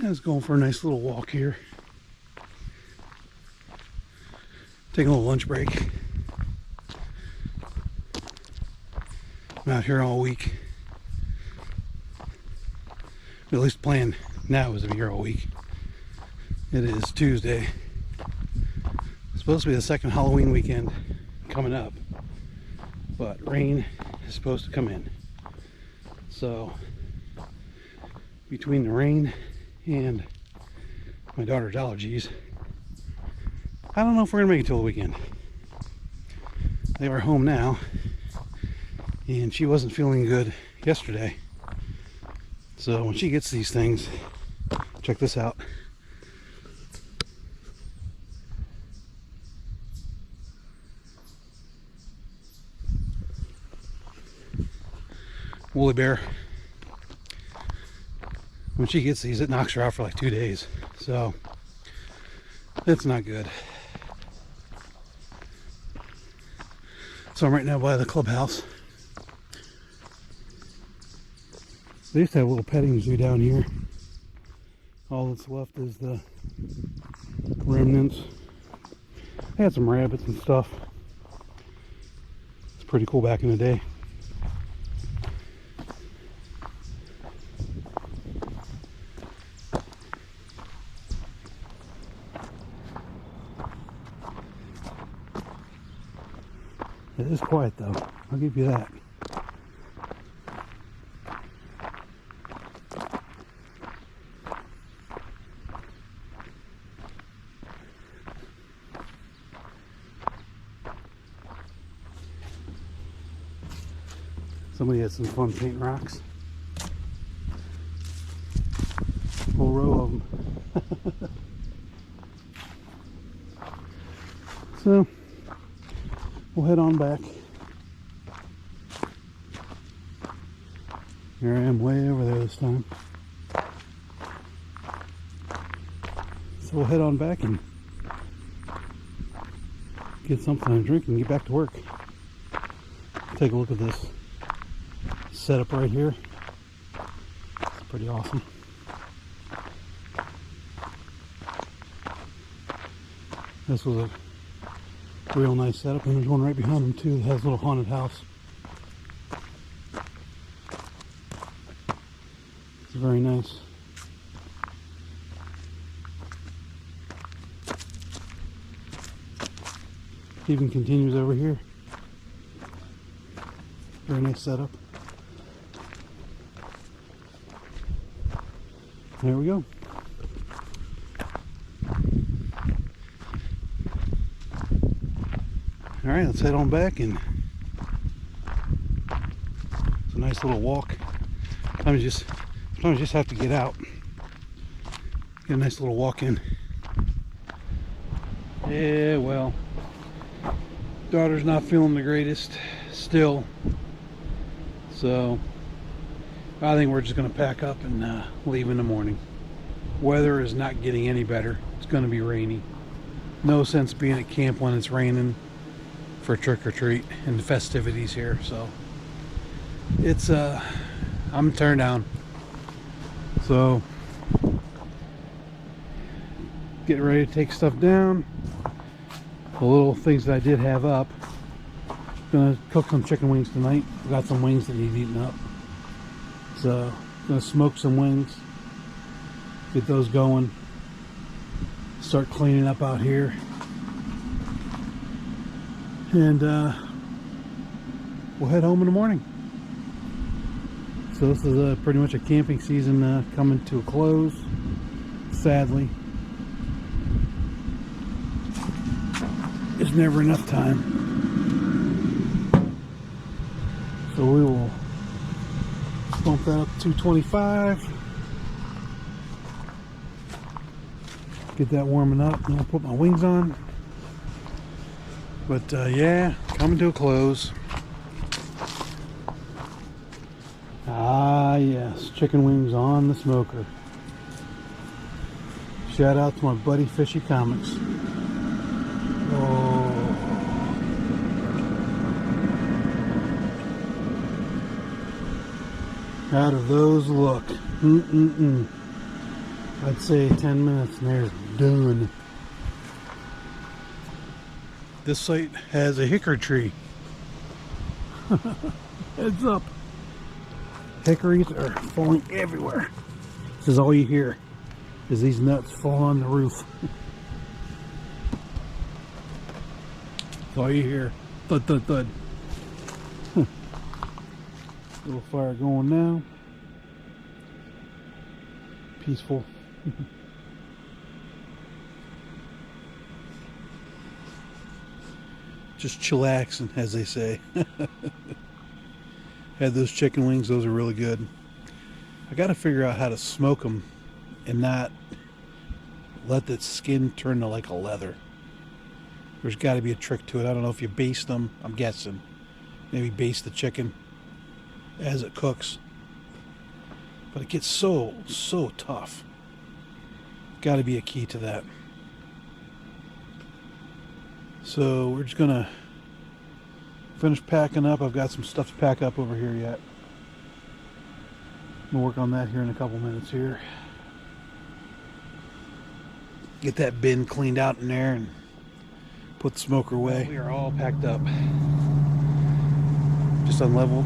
I was going for a nice little walk here. Taking a little lunch break. I'm out here all week. At least plan now is to be here all week. It is Tuesday. It's supposed to be the second Halloween weekend coming up, but rain is supposed to come in. So between the rain and my daughter's allergies, I don't know if we're gonna make it till the weekend. They were home now, and she wasn't feeling good yesterday. So when she gets these things, check this out. Woolly bear. When she gets these, it knocks her out for like 2 days. So it's not good. So I'm right now by the clubhouse. They used to have a little petting zoo down here. All that's left is the remnants. They had some rabbits and stuff. It's pretty cool back in the day. It is quiet though, I'll give you that. Somebody had some fun painting rocks. Whole row of them. So we'll head on back. Here I am way over there this time. So we'll head on back and get something to drink and get back to work. Take a look at this setup right here. It's pretty awesome. This was a real nice setup, and there's one right behind them too that has a little haunted house. It's very nice. Even continues over here. Very nice setup. There we go. All right, let's head on back, and it's a nice little walk. Sometimes you just have to get out, get a nice little walk in. Yeah, well, daughter's not feeling the greatest still, so I think we're just going to pack up and leave in the morning. Weather is not getting any better. It's going to be rainy. No sense being at camp when it's raining for trick or treat and the festivities here. So it's I'm turned down. So getting ready to take stuff down. The little things that I did have up. Gonna cook some chicken wings tonight. Got some wings that need eaten up. So gonna smoke some wings, get those going, start cleaning up out here, and we'll head home in the morning. So this is pretty much a camping season coming to a close, sadly. There's never enough time. So we will bump that up to 225. Get that warming up, and I'll put my wings on. But yeah, coming to a close. Ah yes, chicken wings on the smoker. Shout out to my buddy Fishy Comics. Oh. How do those look? I'd say 10 minutes and there's done. This site has a hickory tree. Heads up. Hickories are falling everywhere. This is all you hear, is these nuts fall on the roof. That's all you hear. Thud, thud, thud. Little fire going now. Peaceful. Just chillaxing, as they say. Had those chicken wings, those are really good. I gotta figure out how to smoke them and not let the skin turn to like a leather. There's got to be a trick to it. I don't know if you baste them. I'm guessing. Maybe baste the chicken as it cooks. But it gets so tough. Got to be a key to that. So we're just gonna finish packing up. I've got some stuff to pack up over here yet. I'm gonna work on that here in a couple minutes here. Get that bin cleaned out in there and put the smoker away. We are all packed up. Just unleveled.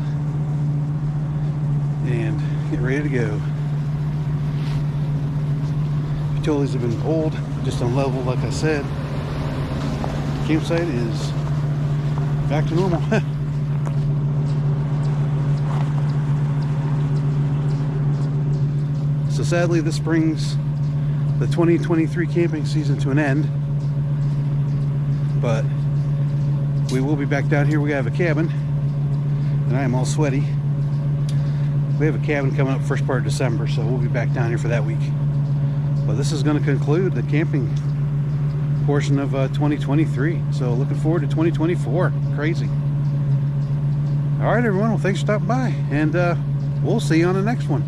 And get ready to go. Utilities have been pulled, just unleveled like I said. Campsite is back to normal. So sadly this brings the 2023 camping season to an end. But we will be back down here. We have a cabin, and I am all sweaty. We have a cabin coming up first part of December, so we'll be back down here for that week. But this is going to conclude the camping portion of 2023. So looking forward to 2024. Crazy. All right, everyone. Well, thanks for stopping by, and we'll see you on the next one.